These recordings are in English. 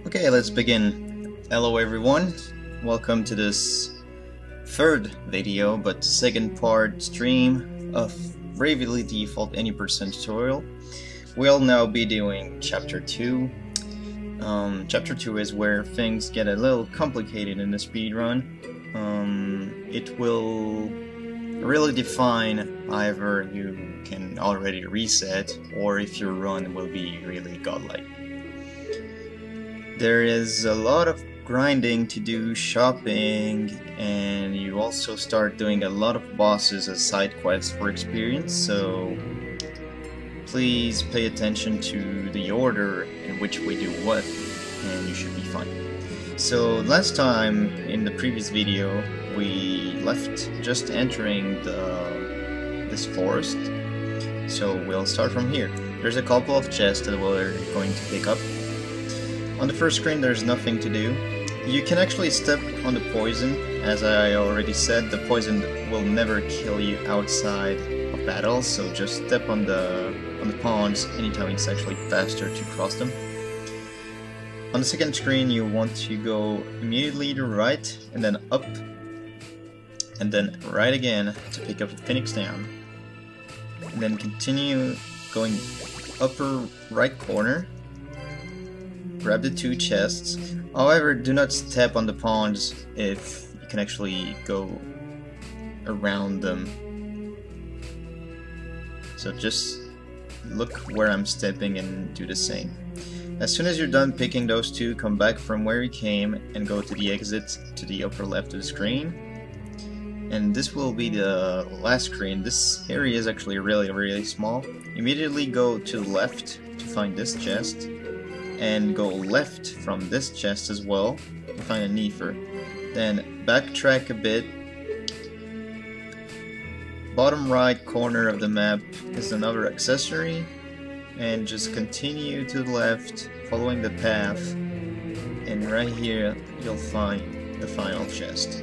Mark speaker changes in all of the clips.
Speaker 1: Okay, let's begin. Hello everyone, welcome to this third video, but second part stream of Bravely Default Any Percent tutorial. We'll now be doing Chapter 2. Chapter 2 is where things get a little complicated in the speedrun. It will really define either you can already reset or if your run will be really godlike. There is a lot of grinding to do, shopping, and you also start doing a lot of bosses as side quests for experience, so please pay attention to the order in which we do what, and you should be fine. So last time in the previous video we left just entering this forest, so we'll start from here. There's a couple of chests that we're going to pick up. On the first screen there's nothing to do. You can actually step on the poison. As I already said, the poison will never kill you outside of battle, so just step on the ponds anytime it's actually faster to cross them. On the second screen you want to go immediately to right, and then up, and then right again to pick up Phoenix Down. And then continue going upper right corner. Grab the two chests. However, do not step on the ponds if you can actually go around them. So just look where I'm stepping and do the same. As soon as you're done picking those two, come back from where you came and go to the exit to the upper left of the screen. And this will be the last screen. This area is actually really small. Immediately go to the left to find this chest, and go left from this chest as well to find a Nefer. Then backtrack a bit. Bottom right corner of the map is another accessory, and just continue to the left following the path, and right here you'll find the final chest.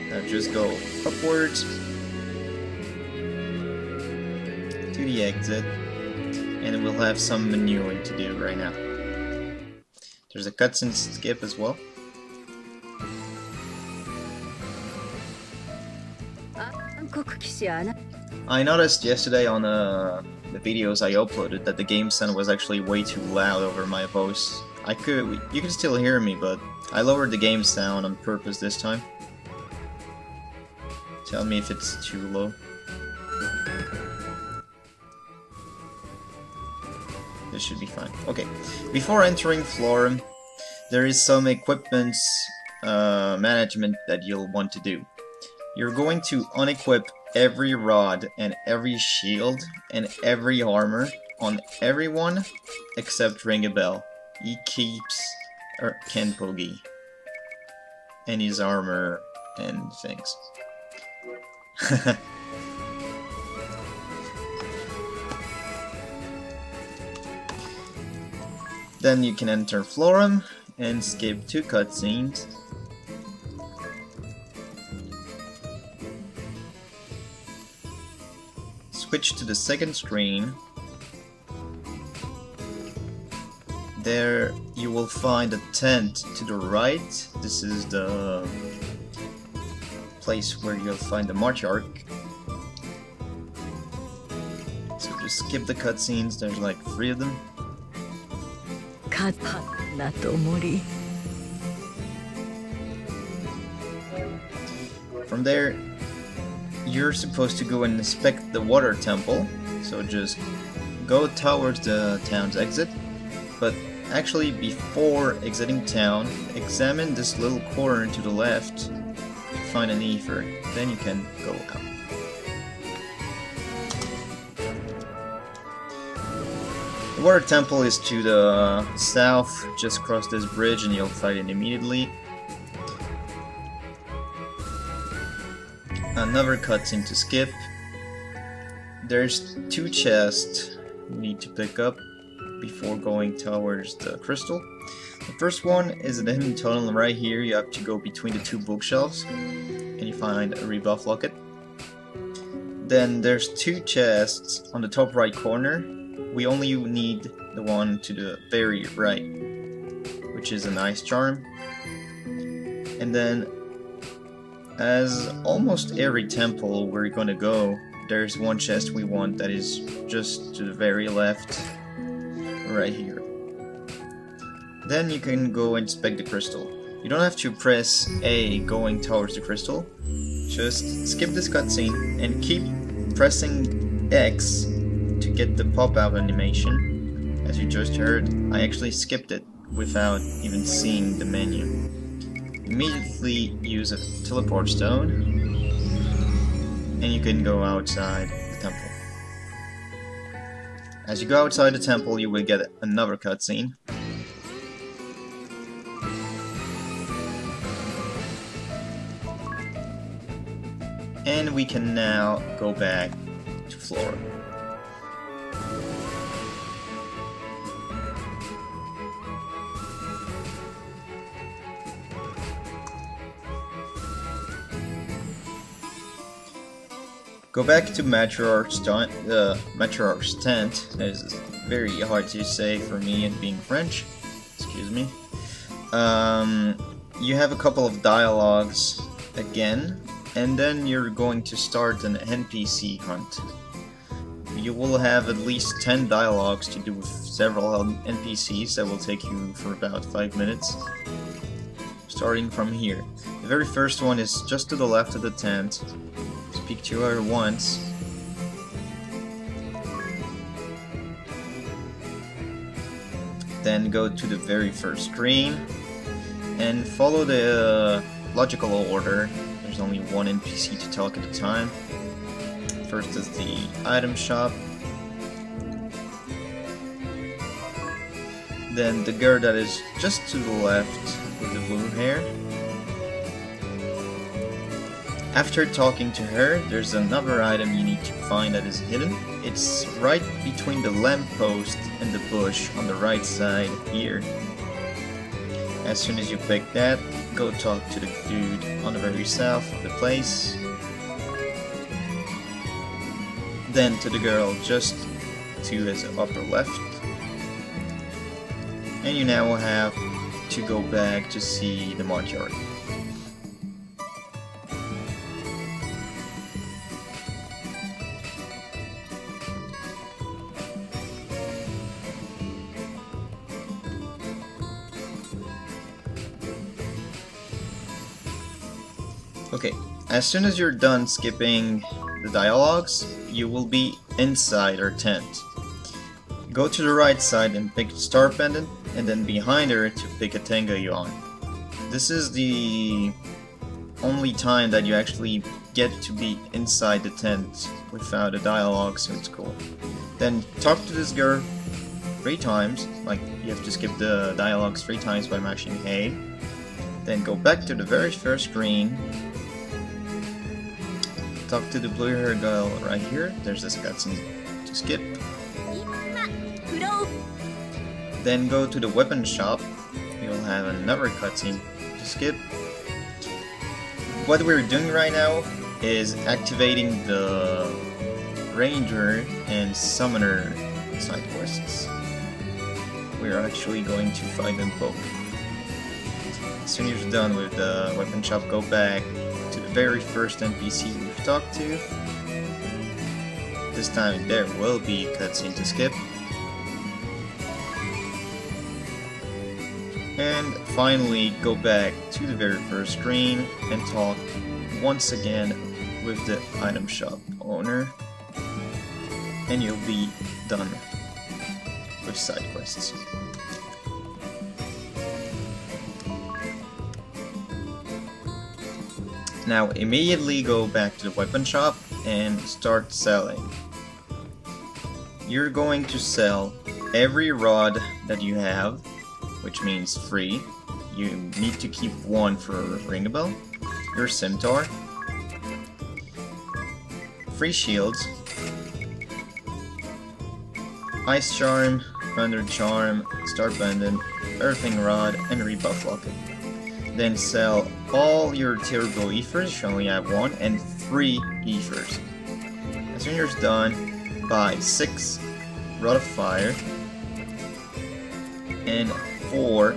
Speaker 1: Now just go upwards to the exit, and we'll have some maneuvering to do right now. There's a cutscene skip as well. I noticed yesterday on the videos I uploaded that the game sound was actually way too loud over my voice. You can still hear me, but I lowered the game sound on purpose this time. Tell me if it's too low. This should be fine. Okay, before entering Florum, there is some equipment management that you'll want to do. You're going to unequip every rod and every shield and every armor on everyone except Ring a Bell. He keeps Kenpogi and his armor and things. Then you can enter Florum and skip 2 cutscenes. Switch to the second screen. There you will find a tent to the right. This is the place where you'll find the matriarch. So just skip the cutscenes, there's like 3 of them. From there, you're supposed to go and inspect the water temple, so just go towards the town's exit, but actually before exiting town, examine this little corner to the left to find a Nefer, then you can go out. The water temple is to the south, just cross this bridge and you'll find it immediately. Another cutscene to skip. There's 2 chests you need to pick up before going towards the crystal. The first one is a hidden tunnel right here. You have to go between the 2 bookshelves and you find a rebuff locket. Then there's 2 chests on the top right corner. We only need the one to the very right. which is an ice charm. And then, as almost every temple we're gonna go, there's one chest we want that is just to the very left, right here. Then you can go inspect the crystal. You don't have to press A going towards the crystal. Just skip this cutscene and keep pressing X to get the pop-out animation. As you just heard, I actually skipped it without even seeing the menu. Immediately use a teleport stone, and you can go outside the temple. As you go outside the temple, you will get another cutscene. And we can now go back to Flora. Go back to Matriarch's tent. That is very hard to say for me and being French. Excuse me. You have a couple of dialogues again, and then you're going to start an NPC hunt. You will have at least 10 dialogues to do with several NPCs that will take you for about 5 minutes. Starting from here. The very first one is just to the left of the tent. Speak to her once. Then go to the very first screen and follow the logical order. There's only one NPC to talk at a time. First is the item shop. Then the girl that is just to the left with the blue hair. After talking to her, there's another item you need to find that is hidden. It's right between the lamppost and the bush on the right side here. As soon as you pick that, go talk to the dude on the very south of the place. Then to the girl just to his upper left. And you now have to go back to see the Martyard. Okay, as soon as you're done skipping the dialogues, you will be inside her tent. Go to the right side and pick the Star Pendant, and then behind her to pick a Tenga Yuan. This is the only time that you actually get to be inside the tent without a dialogue, so it's cool. Then talk to this girl 3 times, like you have to skip the dialogues 3 times by mashing A. Then go back to the very first screen. Talk to the blue-haired girl right here. There's this cutscene to skip. Then go to the weapon shop. You'll have another cutscene to skip. What we're doing right now is activating the Ranger and Summoner side quests. We're actually going to fight them both. As soon as you're done with the weapon shop, go back to the very first NPC we've talked to. This time there will be a cutscene to skip. And finally go back to the very first screen and talk once again with the item shop owner. And you'll be done with side quests. Now immediately go back to the weapon shop and start selling. You're going to sell every rod that you have, which means free. You need to keep 1 for ring a bell. Your scimitar, free shields, ice charm, thunder charm, star pendant, earthing rod, and rebuff locket. Then sell all your terrible ethers, you only have 1, and 3 ethers. As soon as you're done, buy 6 rod of fire and 4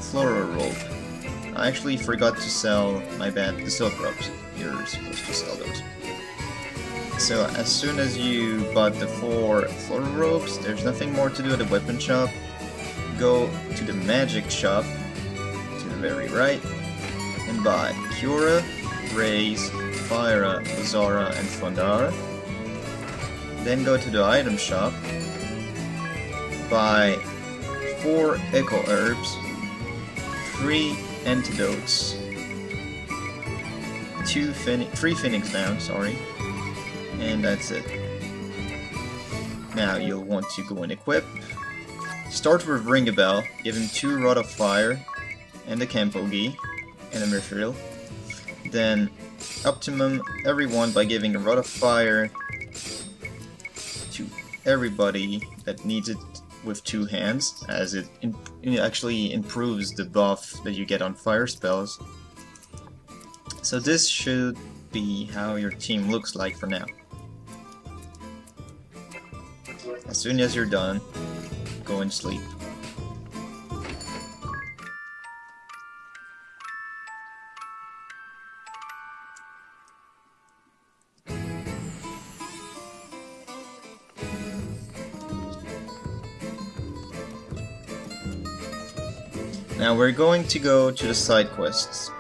Speaker 1: floral rope. I actually forgot to sell, my bad, the silk ropes. You're supposed to sell those. So as soon as you bought the 4 floral ropes, there's nothing more to do at the weapon shop. Go to the magic shop, to the very right, and buy Cura, Raze, Fyra, Zara, and Fondara. Then go to the item shop, buy 4 echo herbs, 3 antidotes, 3 phoenix down, sorry, and that's it. Now you'll want to go and equip. Start with Ring a Bell, give him 2 Rod of Fire, and a Campogi, and a Mithril. Then optimum everyone by giving a Rod of Fire to everybody that needs it with 2 hands, as it actually improves the buff that you get on fire spells. So this should be how your team looks like for now. As soon as you're done, go and sleep. Now we're going to go to the side quests.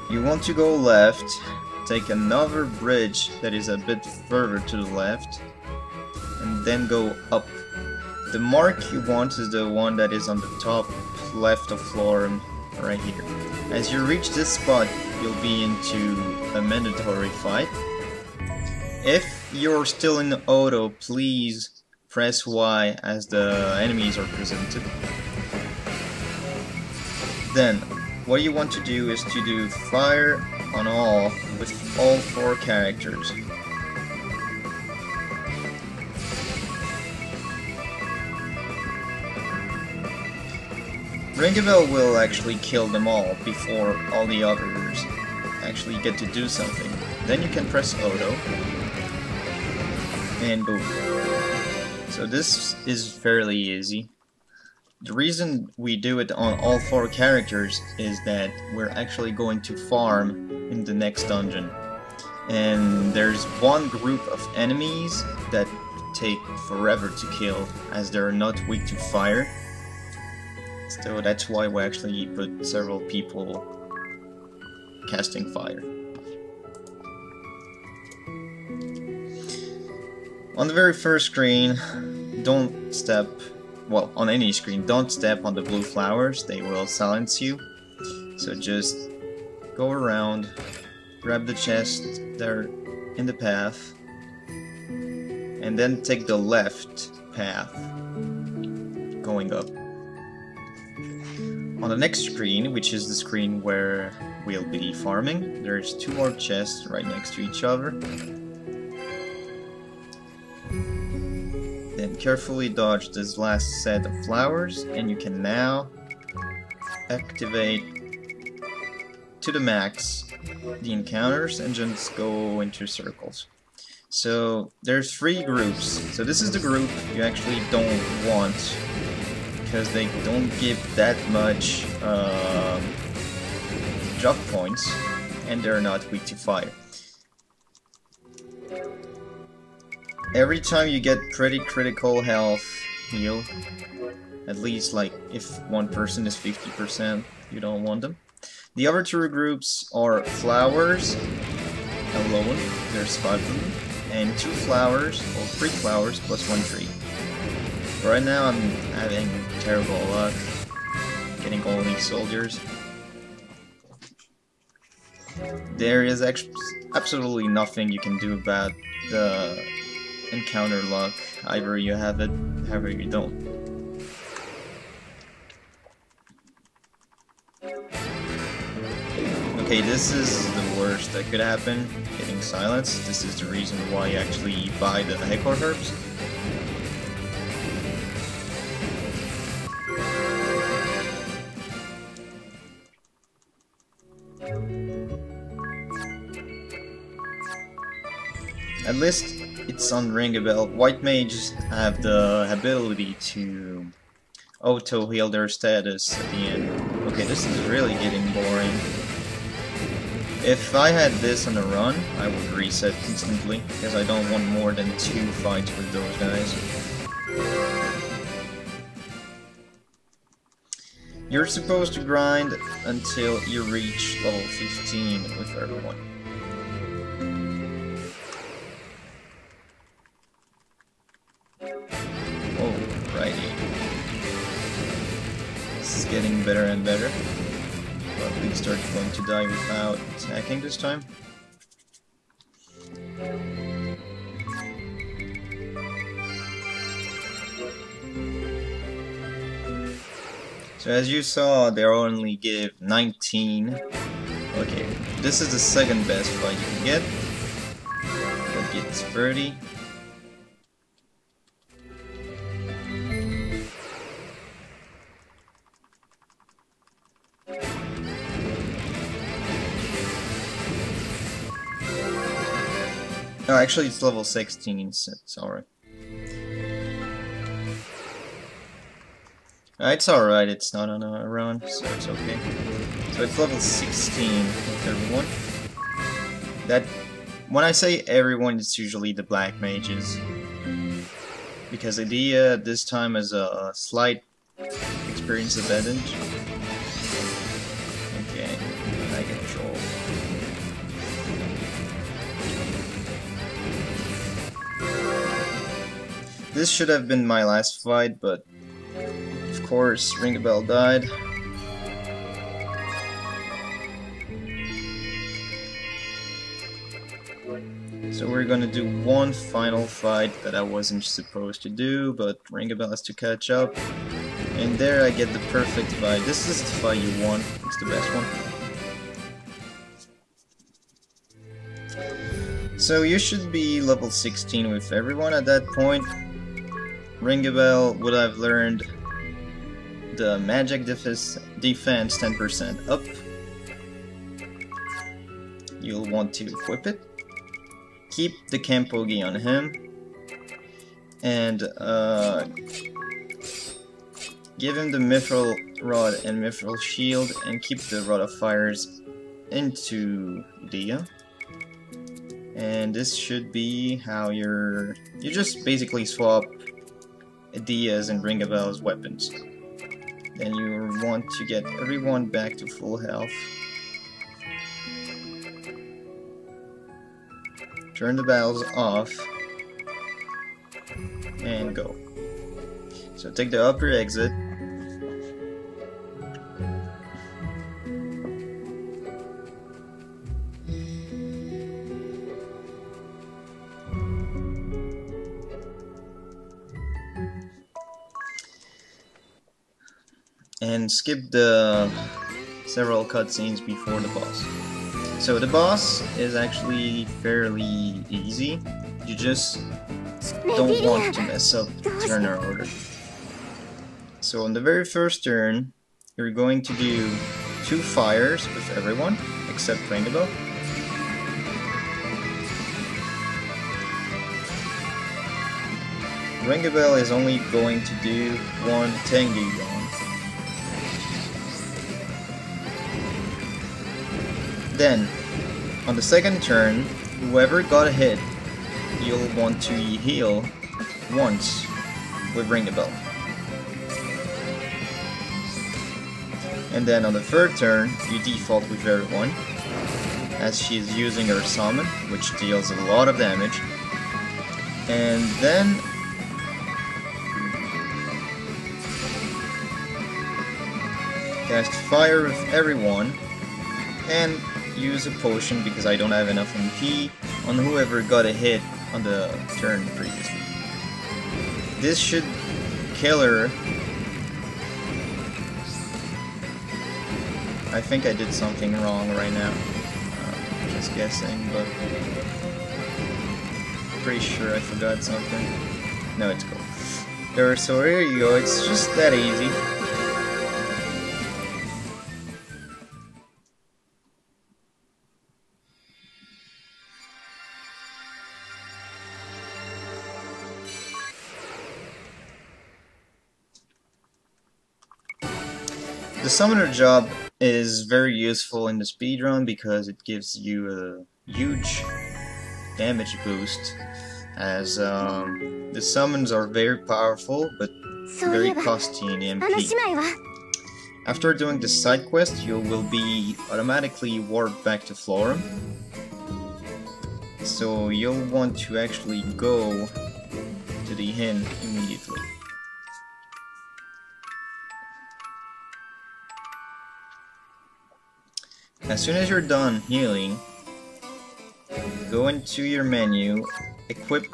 Speaker 1: You want to go left, take another bridge that is a bit further to the left, and then go up. The mark you want is the one that is on the top left of Florum, right here. As you reach this spot, you'll be into a mandatory fight. If you're still in auto, please press Y as the enemies are presented. Then, what you want to do is to do fire on all with all 4 characters. Ring a Bell will actually kill them all before all the others actually get to do something. Then you can press auto and boom. So this is fairly easy. The reason we do it on all 4 characters is that we're actually going to farm in the next dungeon. And there's one group of enemies that take forever to kill, as they're not weak to fire. So that's why we actually put several people casting fire. On the very first screen, don't step, well, on any screen, don't step on the blue flowers, they will silence you. So just go around, grab the chest there in the path, and then take the left path, going up. On the next screen, which is the screen where we'll be farming, there's 2 more chests right next to each other. Then carefully dodge this last set of flowers, and you can now activate to the max the encounters and just go into circles. So there's 3 groups. So this is the group you actually don't want, because they don't give that much drop points, and they're not weak to fire. Every time you get pretty critical health heal, at least like if one person is 50%, you don't want them. The other 2 groups are flowers alone, there's 5 of them, and 2 flowers, or 3 flowers plus 1 tree. Right now I'm having terrible luck getting all these soldiers. There is absolutely nothing you can do about the encounter luck. Either you have it, however you don't. Okay, this is the worst that could happen, getting silenced. This is the reason why you actually buy the echo herbs. At least it's on Ring a Bell. White mages have the ability to auto heal their status at the end. Okay, this is really getting boring. If I had this on a run, I would reset instantly, because I don't want more than 2 fights with those guys. You're supposed to grind until you reach level 15 with everyone. Alrighty. This is getting better and better. But we start going to die without attacking this time. So as you saw, they only give 19. Okay, this is the second best fight you can get. That gets 30. No, actually it's level 16, so it's alright. It's alright, it's not on a run, so it's okay. So it's level 16 with everyone. That, when I say everyone, it's usually the black mages. Because Idea this time has a slight experience advantage. Okay, I control. This should have been my last fight, but of course, Ring a Bell died. So we're gonna do one final fight that I wasn't supposed to do, but Ring a Bell has to catch up. And there I get the perfect fight. This is the fight you want. It's the best one. So you should be level 16 with everyone at that point. Ring a Bell would have learned the magic defense 10% up. You'll want to equip it. Keep the Campogi on him. And give him the Mithril Rod and Mithril Shield, and keep the Rod of Fires into Dia. And this should be how you just basically swap Dia's and Ring a Bell's weapons. Then you want to get everyone back to full health. Turn the bells off. And go. So take the upper exit. And skip the several cutscenes before the boss. So the boss is actually fairly easy. You just don't want to mess up the turn order. So on the very first turn, you're going to do 2 fires with everyone, except Ring a Bell. Ring a Bell is only going to do 1 Tengu Yawn. Then, on the second turn, whoever got a hit, you'll want to heal once with Ring a Bell. And then on the third turn, you default with everyone, as she's using her summon, which deals a lot of damage. And then cast fire with everyone, and use a potion, because I don't have enough MP, on whoever got a hit on the turn previously. This should kill her. I think I did something wrong right now. Just guessing, but pretty sure I forgot something. No, it's cool. So here you go, it's just that easy. The summoner job is very useful in the speedrun because it gives you a huge damage boost, as the summons are very powerful but very costly in MP. After doing this side quest, you will be automatically warped back to Florum, so you'll want to actually go to the inn immediately. As soon as you're done healing, go into your menu, equip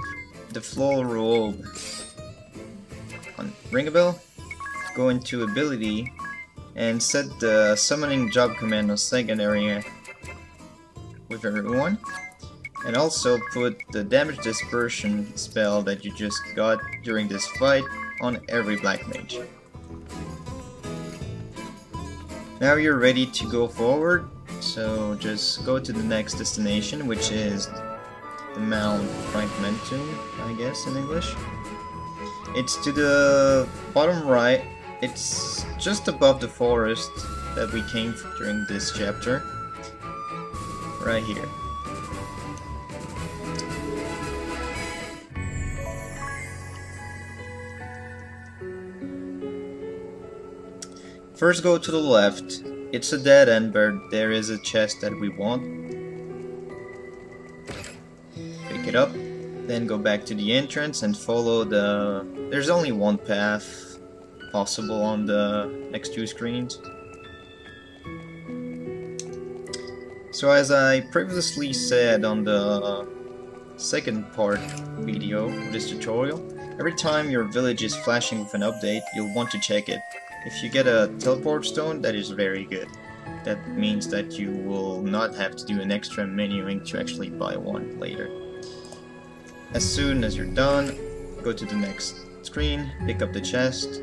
Speaker 1: the floral robe on ring a bell, go into ability, and set the summoning job command on secondary with everyone, and also put the damage dispersion spell that you just got during this fight on every black mage. Now you're ready to go forward, so just go to the next destination, which is the Mount Fragmentum, I guess in English. It's to the bottom right, it's just above the forest that we came during this chapter, right here. First go to the left, it's a dead end but there is a chest that we want. Pick it up, then go back to the entrance and follow the... There's only one path possible on the next two screens. So as I previously said on the second part video of this tutorial, every time your village is flashing with an update, you'll want to check it. If you get a teleport stone, that is very good. That means that you will not have to do an extra menuing to actually buy one later. As soon as you're done, go to the next screen, pick up the chest,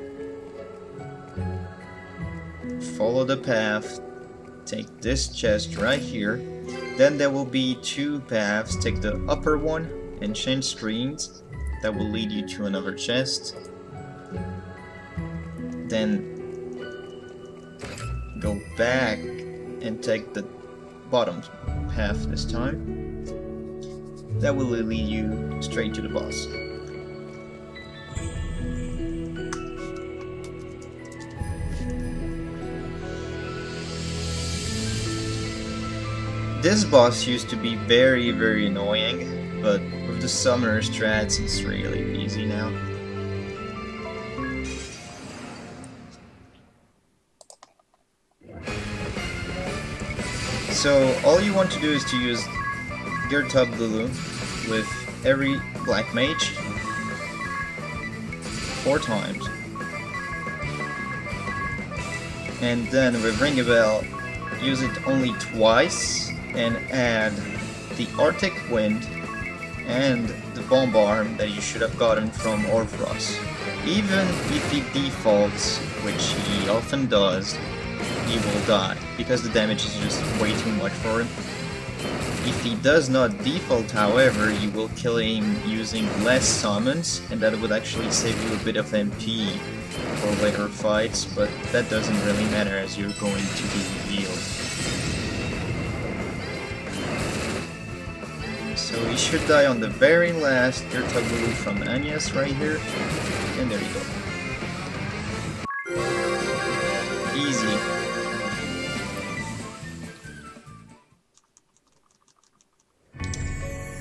Speaker 1: follow the path, take this chest right here, then there will be two paths, take the upper one and change screens, that will lead you to another chest. Then go back and take the bottom path this time. That will lead you straight to the boss. This boss used to be very annoying, but with the summoner strats it's really easy now. So all you want to do is to use Gertub Lulu with every black mage 4 times. And then with Ring a Bell, use it only twice and add the Arctic Wind and the Bomb Arm that you should have gotten from Orthros. Even if he defaults, which he often does, he will die, because the damage is just way too much for him. If he does not default, however, you will kill him using less summons, and that would actually save you a bit of MP for later fights, but that doesn't really matter as you're going to be healed. So he should die on the very last Gertagulu from Agnes right here, and there you go. Easy.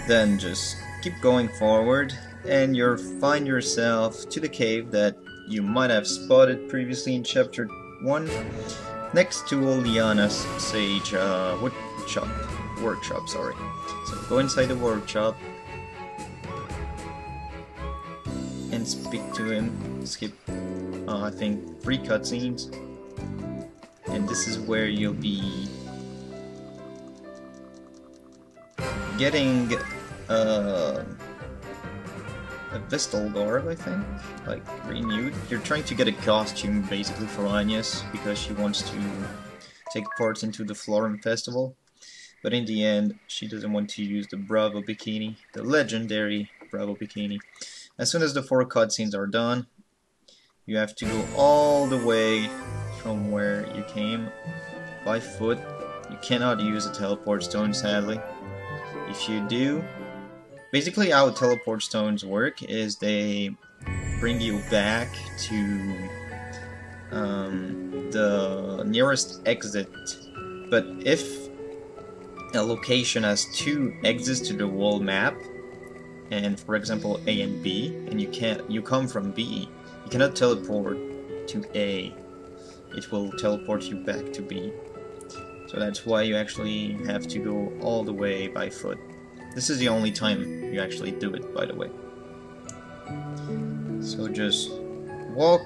Speaker 1: Then just keep going forward, and you'll find yourself to the cave that you might have spotted previously in chapter 1, next to Oleana's Sage workshop, sorry. So go inside the workshop and speak to him, skip I think 3 cutscenes, and this is where you'll be getting a Vestal garb, I think, like renewed. You're trying to get a costume basically for Agnes because she wants to take part into the Florum festival, but in the end she doesn't want to use the Bravo bikini, the legendary Bravo bikini. As soon as the 4 cutscenes are done, you have to go all the way from where you came by foot. You cannot use a teleport stone, sadly. If you do, basically how teleport stones work is they bring you back to the nearest exit. But if a location has 2 exits to the whole map, and for example A and B, and you come from B, you cannot teleport to A. It will teleport you back to B. So that's why you actually have to go all the way by foot. This is the only time you actually do it, by the way. So just walk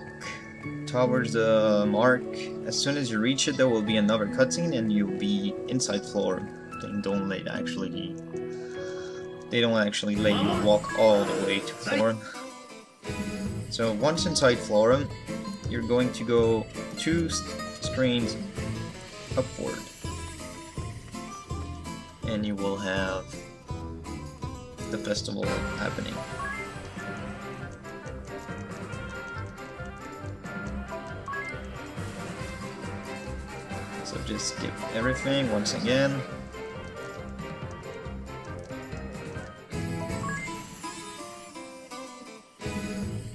Speaker 1: towards the mark. As soon as you reach it, there will be another cutscene and you'll be inside Florum. They don't actually let you walk all the way to Florum. So once inside Florum, you're going to go 2 screens upward, and you will have the festival happening. So just skip everything once again.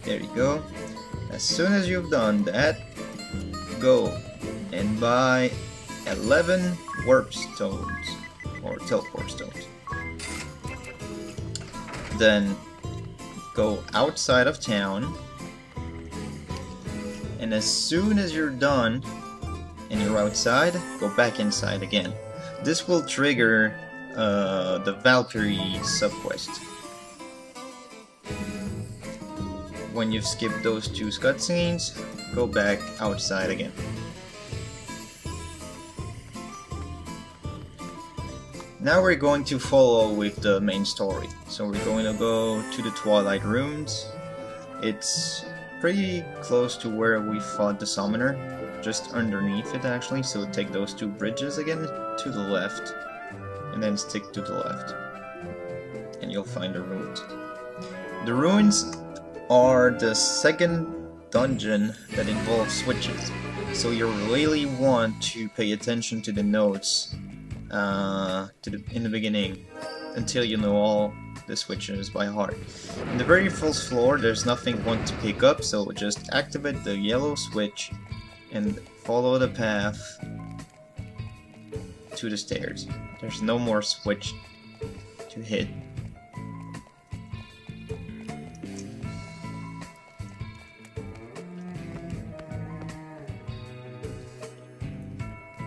Speaker 1: There you go. As soon as you've done that, go and buy 11 warp stones, or teleport stones. Then go outside of town, and as soon as you're done and you're outside, go back inside again. This will trigger the Valkyrie subquest. When you've skipped those 2 cutscenes, go back outside again. Now we're going to follow with the main story. So we're going to go to the Twilight Ruins. It's pretty close to where we fought the Summoner, just underneath it actually, so take those 2 bridges again to the left, and then stick to the left, and you'll find the ruins. The ruins are the second dungeon that involves switches, so you really want to pay attention to the notes in the beginning until you know all the switches by heart. In the very first floor there's nothing you want to pick up, so just activate the yellow switch and follow the path to the stairs. There's no more switch to hit.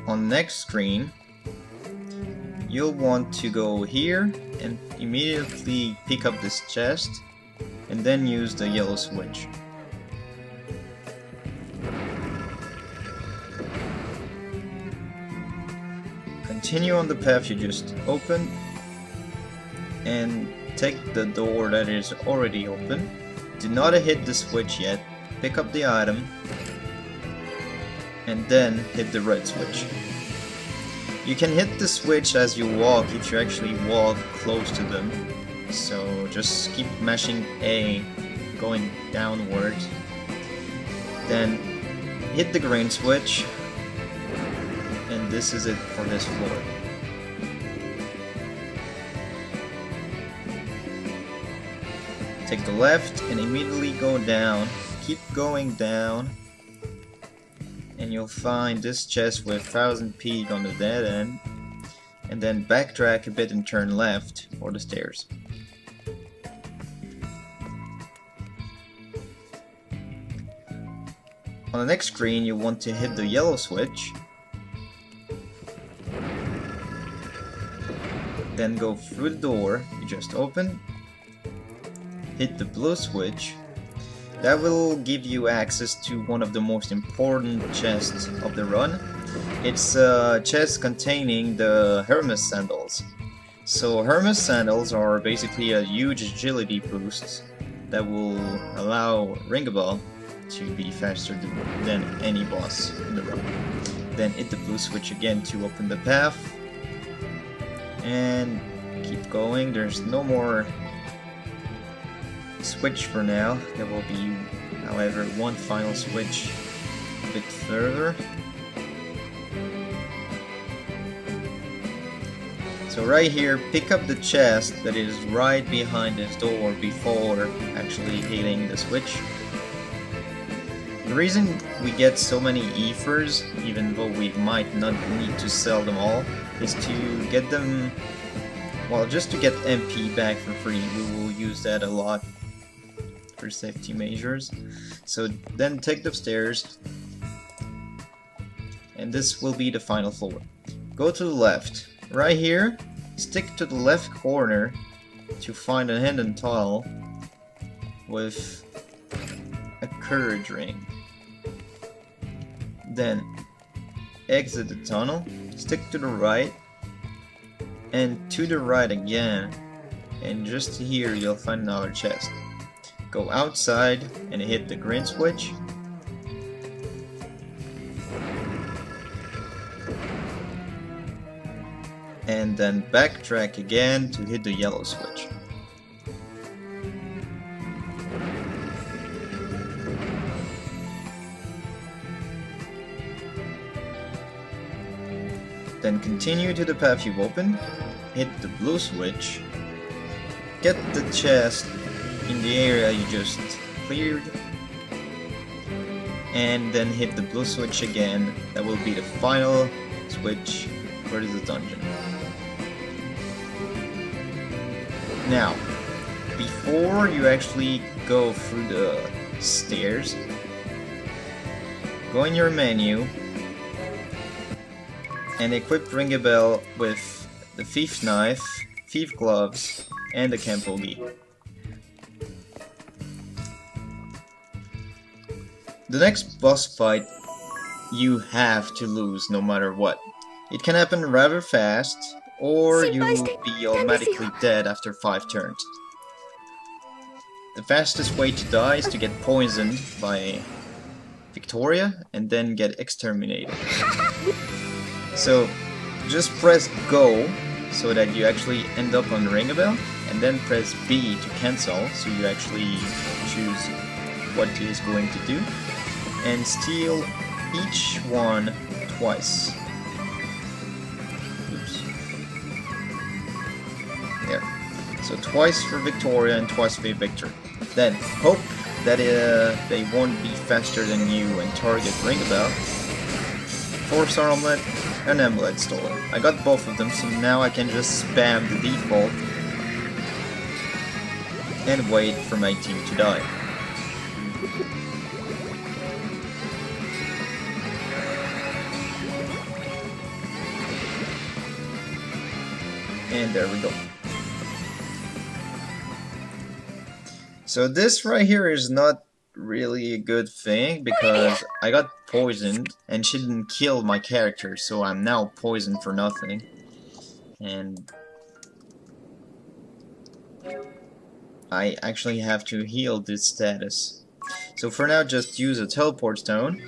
Speaker 1: On the next screen, you'll want to go here and immediately pick up this chest and then use the yellow switch. Continue on the path you just opened and take the door that is already open. Do not hit the switch yet. Pick up the item and then hit the red switch. You can hit the switch as you walk if you actually walk close to them. So just keep mashing A, going downwards. Then hit the green switch, and this is it for this floor. Take the left and immediately go down. Keep going down, and you'll find this chest with 1000 Peak on the dead end, and then backtrack a bit and turn left for the stairs. On the next screen you want to hit the yellow switch, then go through the door you just opened, hit the blue switch. That will give you access to one of the most important chests of the run. It's a chest containing the Hermes sandals. So Hermes sandals are basically a huge agility boost that will allow Ringabel to be faster than any boss in the run. Then hit the blue switch again to open the path, and keep going. There's no more switch for now. There will be However, one final switch a bit further. So right here, pick up the chest that is right behind this door before actually hitting the switch. The reason we get so many ethers, even though we might not need to sell them all, is to get them, well, just to get MP back for free. We will use that a lot for safety measures. So then take the stairs, and this will be the final floor. Go to the left. Right here, stick to the left corner to find a hidden tunnel with a courage ring. Then exit the tunnel, stick to the right, and to the right again, and just here you'll find another chest. Go outside and hit the green switch. And then backtrack again to hit the yellow switch. Then continue to the path you've opened, hit the blue switch, get the chest in the area you just cleared, and then hit the blue switch again. That will be the final switch for the dungeon. Now, before you actually go through the stairs, go in your menu and equip Ring a Bell with the Thief Knife, Thief Gloves, and the Kenpogi. The next boss fight you have to lose no matter what. It can happen rather fast, or you will be automatically dead after 5 turns. The fastest way to die is to get poisoned by Victoria and then get exterminated. So just press go so that you actually end up on Ring a Bell, and then press B to cancel so you actually choose what it is going to do, and steal each one twice. There. So twice for Victoria and twice for Victor. Then hope that they won't be faster than you and target Ring a Bell. Force Armlet and Amulet Stolen. I got both of them, so now I can just spam the default and wait for my team to die. And there we go. So this right here is not really a good thing, because I got poisoned and she didn't kill my character, so I'm now poisoned for nothing. And I actually have to heal this status. So for now, just use a teleport stone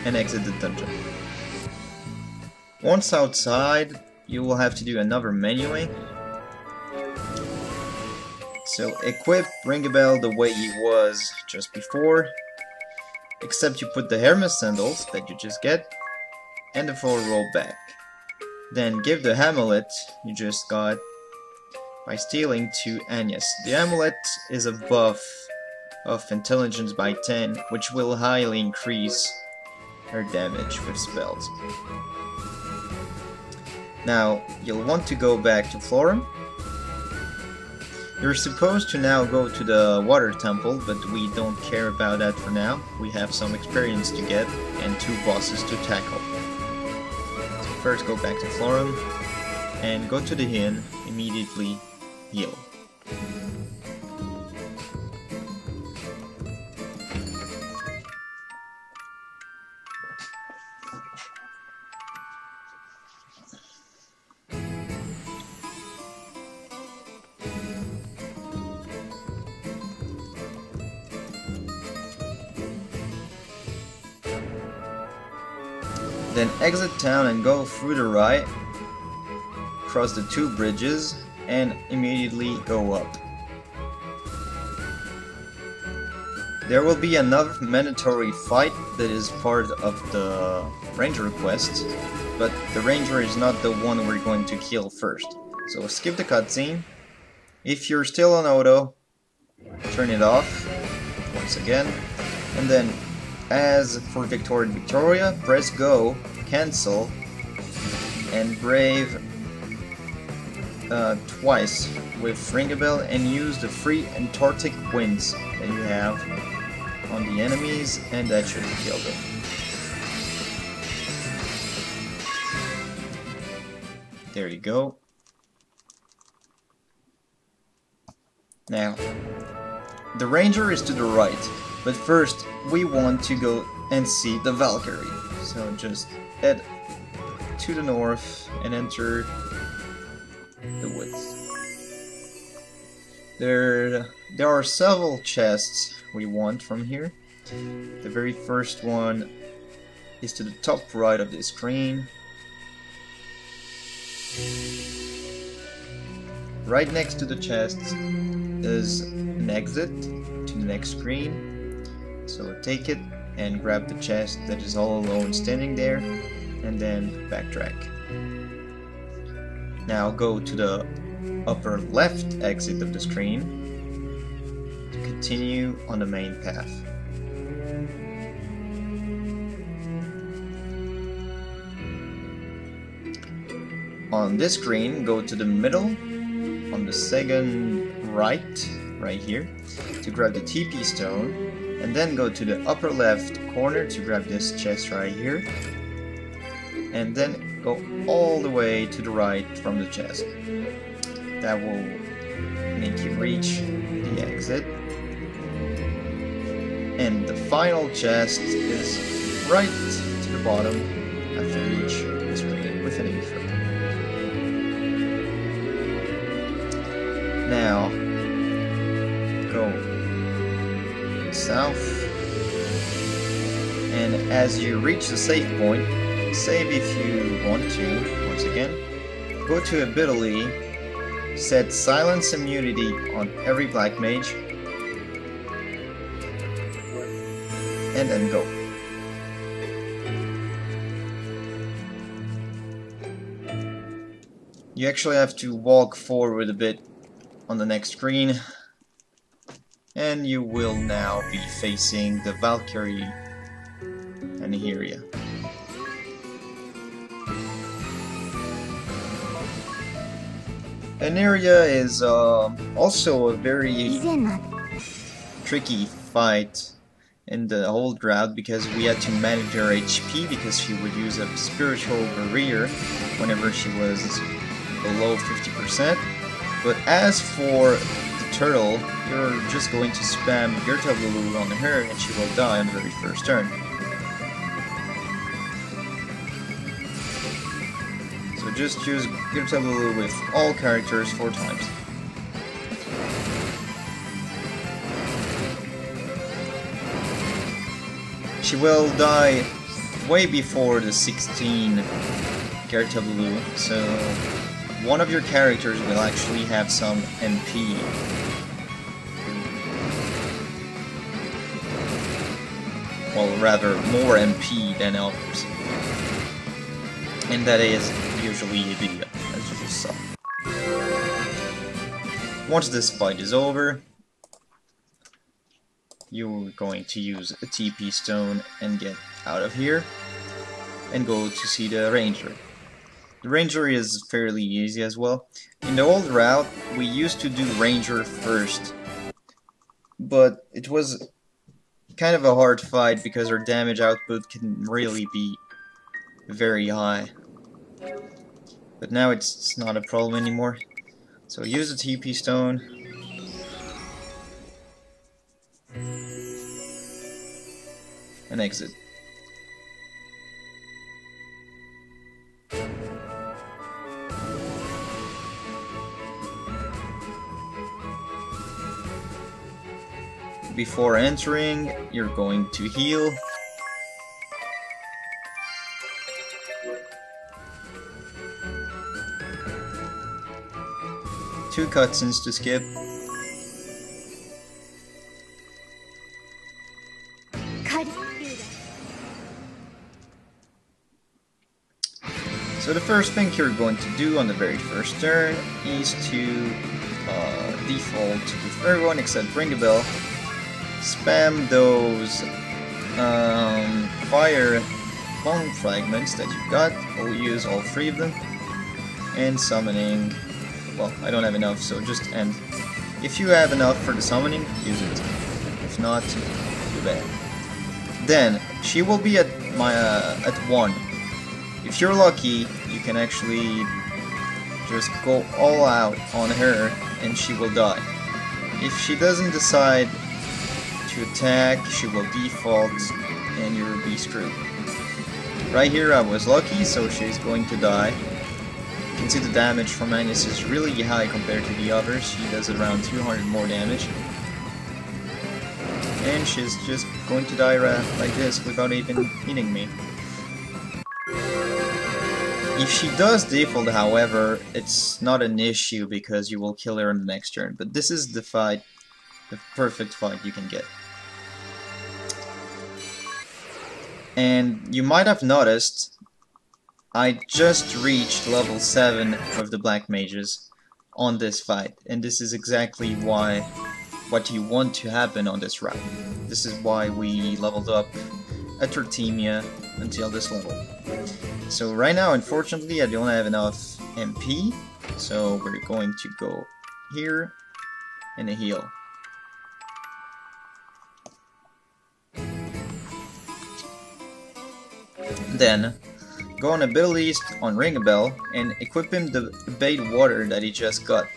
Speaker 1: and exit the dungeon. Once outside, you will have to do another menuing. So equip Ring a Bell the way he was just before, except you put the Hermes sandals that you just get, and the forward roll back. Then give the amulet you just got by stealing to Agnes. The amulet is a buff of intelligence by 10, which will highly increase her damage with spells. Now, you'll want to go back to Florum. You're supposed to now go to the water temple, but we don't care about that for now. We have some experience to get and 2 bosses to tackle. So first go back to Florum and go to the inn, immediately heal. Then exit town and go through the right, cross the 2 bridges, and immediately go up. There will be another mandatory fight that is part of the Ranger quest, but the Ranger is not the one we're going to kill first. So skip the cutscene. If you're still on auto, turn it off once again, and then as for Victoria and Victoria, press go, cancel, and brave twice with Ring a Bell and use the free Antarctic winds that you have on the enemies, and that should kill them. There you go. Now, the Ranger is to the right, but first we want to go and see the Valkyrie. So just head to the north and enter the woods. There are several chests we want from here. The very first one is to the top right of the screen. Right next to the chests is an exit to the next screen. So take it and grab the chest that is all alone standing there, and then backtrack. Now go to the upper left exit of the screen to continue on the main path. On this screen, go to the middle, on the second right here, to grab the TP stone, and then go to the upper left corner to grab this chest right here, and then go all the way to the right from the chest. That will make you reach the exit. And the final chest is right to the bottom after you reach the screen with an info. Now, go south, and as you reach the save point, save if you want to, once again, go to ability, set silence immunity on every black mage, and then go. You actually have to walk forward a bit on the next screen, and you will now be facing the Valkyrie and Heria. An area is also a very tricky fight in the whole drought, because we had to manage her HP because she would use a spiritual barrier whenever she was below 50%. But as for the turtle, you're just going to spam Gerta Lulu on her and she will die on the very first turn. So just use Gerta Lulu with all characters 4 times. She will die way before the 16 Gerta Lulu, so one of your characters will actually have some MP. Well, rather, more MP than others. And that is usually the as you just saw. Once this fight is over, you're going to use a TP stone and get out of here, and go to see the Ranger. The Ranger is fairly easy as well. In the old route, we used to do Ranger first, but it was kind of a hard fight because her damage output can really be very high. But now it's not a problem anymore. So use the TP stone. And exit. Before entering, you're going to heal. Two cutscenes to skip. So the first thing you're going to do on the very first turn is to default with everyone except Ring a Bell. Spam those fire bone fragments that you've got. We'll use all 3 of them. And summoning, well, I don't have enough, so just end. If you have enough for the summoning, use it. If not, too bad. Then she will be at 1. If you're lucky, you can actually just go all out on her and she will die. If she doesn't decide to attack, she will default and you'll be screwed. Right here I was lucky, so she's going to die. You can see the damage from Agnes is really high compared to the others. She does around 200 more damage. And she's just going to die like this without even hitting me. If she does default, however, it's not an issue because you will kill her in the next turn. But this is the fight, the perfect fight you can get. And you might have noticed, I just reached level 7 of the Black Mages on this fight. And this is exactly what you want to happen on this route. This is why we leveled up Atrothemia until this level. So right now, unfortunately, I don't have enough MP, so we're going to go here and a heal. Then go on abilities on Ring a Bell and equip him the bait water that he just got.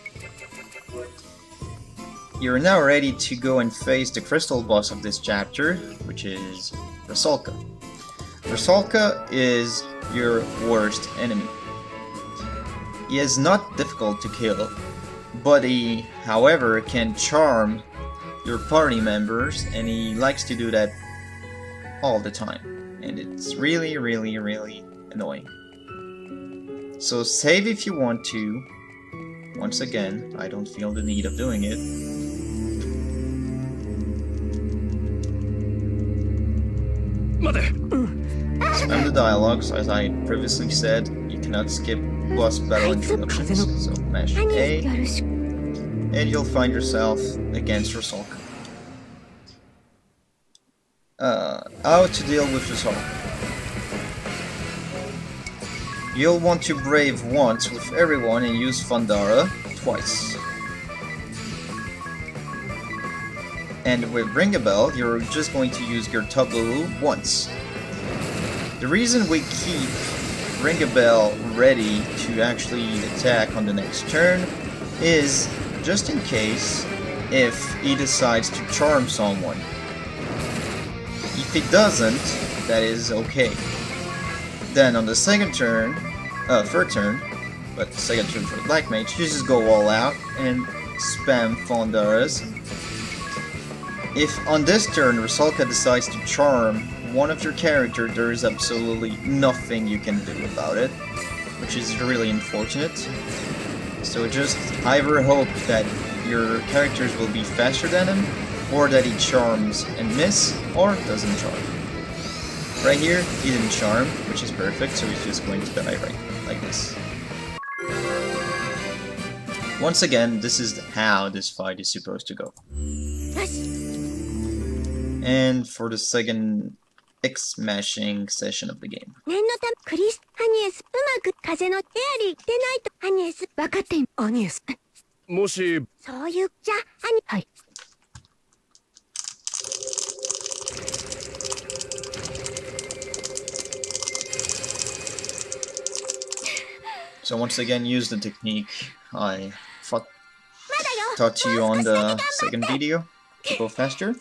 Speaker 1: You're now ready to go and face the crystal boss of this chapter, which is Rusalka. Rusalka is your worst enemy. He is not difficult to kill, but he, however, can charm your party members, and he likes to do that all the time. And it's really, really, really annoying. So save if you want to. Once again, I don't feel the need of doing it. Spam the dialogues, as I previously said, you cannot skip boss battle introductions, so mash A, and you'll find yourself against Rusalka. How to deal with Rusalka. You'll want to brave once with everyone and use Fandara twice. And with Ring a Bell, you're just going to use your tableau once. The reason we keep Ring a Bell ready to actually attack on the next turn is just in case if he decides to charm someone. If he doesn't, that is okay. Then on the second turn, third turn, but second turn for the Black Mage, you just go all out and spam Fondaras. If on this turn Rusalka decides to charm one of your characters, there is absolutely nothing you can do about it, which is really unfortunate. So just either hope that your characters will be faster than him, or that he charms and miss, or doesn't charm. Right here, he didn't charm, which is perfect, so he's just going to die right like this. Once again, this is how this fight is supposed to go. And for the second X-smashing session of the game. So once again, use the technique I taught you on the second video to go faster.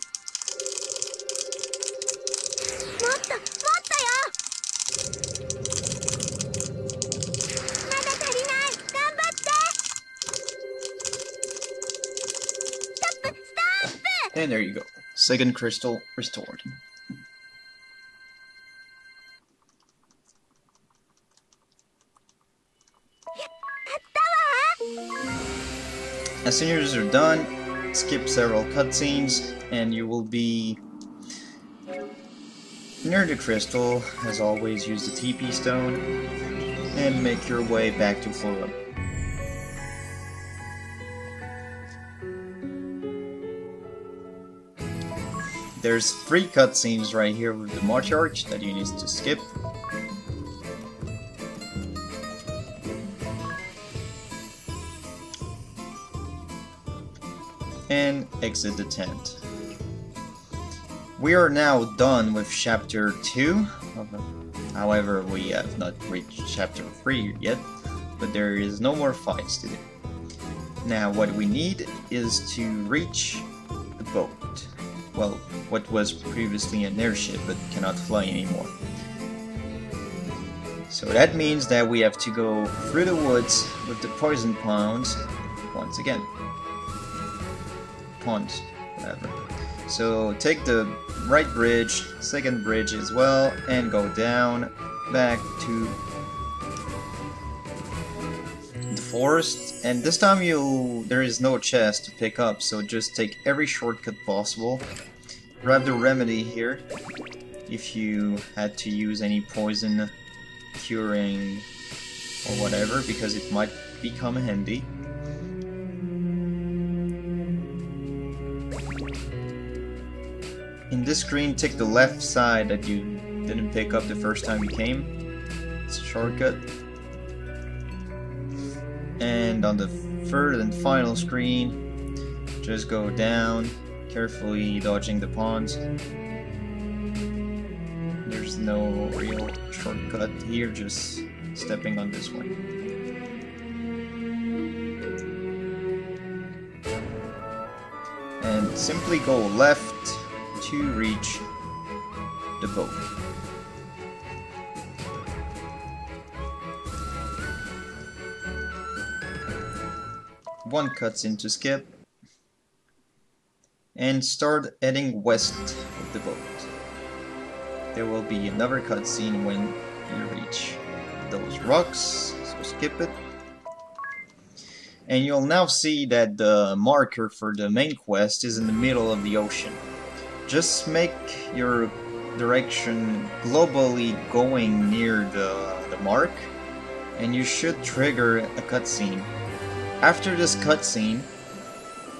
Speaker 1: And there you go. Second crystal restored. As soon as you're done, skip several cutscenes and you will be near the crystal. As always, use the TP stone. and make your way back to Flora. There's 3 cutscenes right here with the March Arch that you need to skip. And exit the tent. We are now done with Chapter 2. However, we have not reached Chapter 3 yet, but there is no more fights to do. Now what we need is to reach the boat. Well, what was previously an airship but cannot fly anymore. So that means that we have to go through the woods with the poison ponds once again. Ponds, whatever. So take the right bridge, second bridge as well, and go down back to the forest. And this time there is no chest to pick up, so just take every shortcut possible. Grab the remedy here if you had to use any poison curing or whatever, because it might become handy. In this screen, take the left side that you didn't pick up the first time you came. It's a shortcut. And on the third and final screen, just go down, carefully dodging the ponds. There's no real shortcut here, just stepping on this one. And simply go left to reach the boat. One cutscene to skip, and start heading west with the boat. There will be another cutscene when you reach those rocks, so skip it. And you'll now see that the marker for the main quest is in the middle of the ocean. Just make your direction globally going near the mark, and you should trigger a cutscene. After this cutscene,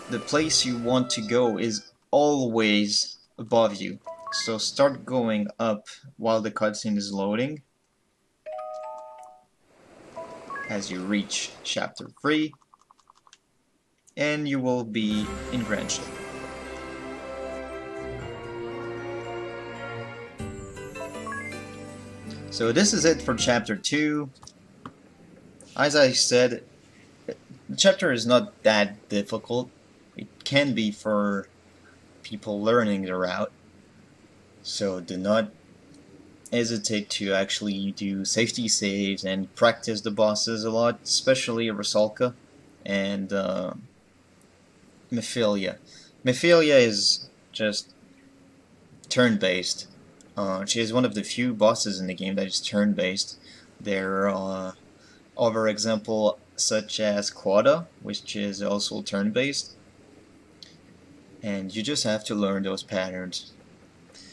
Speaker 1: the place you want to go is always above you. So start going up while the cutscene is loading. As you reach Chapter 3, and you will be in Grand Ship. So this is it for Chapter 2. As I said, the chapter is not that difficult. It can be for people learning the route. So do not hesitate to actually do safety saves and practice the bosses a lot, especially Rusalka and Mephilia. Mephilia is just turn-based. She is one of the few bosses in the game that is turn-based. There are other examples such as Quada, which is also turn-based. And you just have to learn those patterns.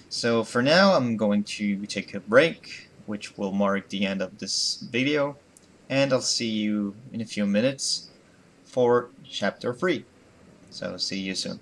Speaker 1: So for now, I'm going to take a break, which will mark the end of this video. And I'll see you in a few minutes for Chapter 3. So see you soon.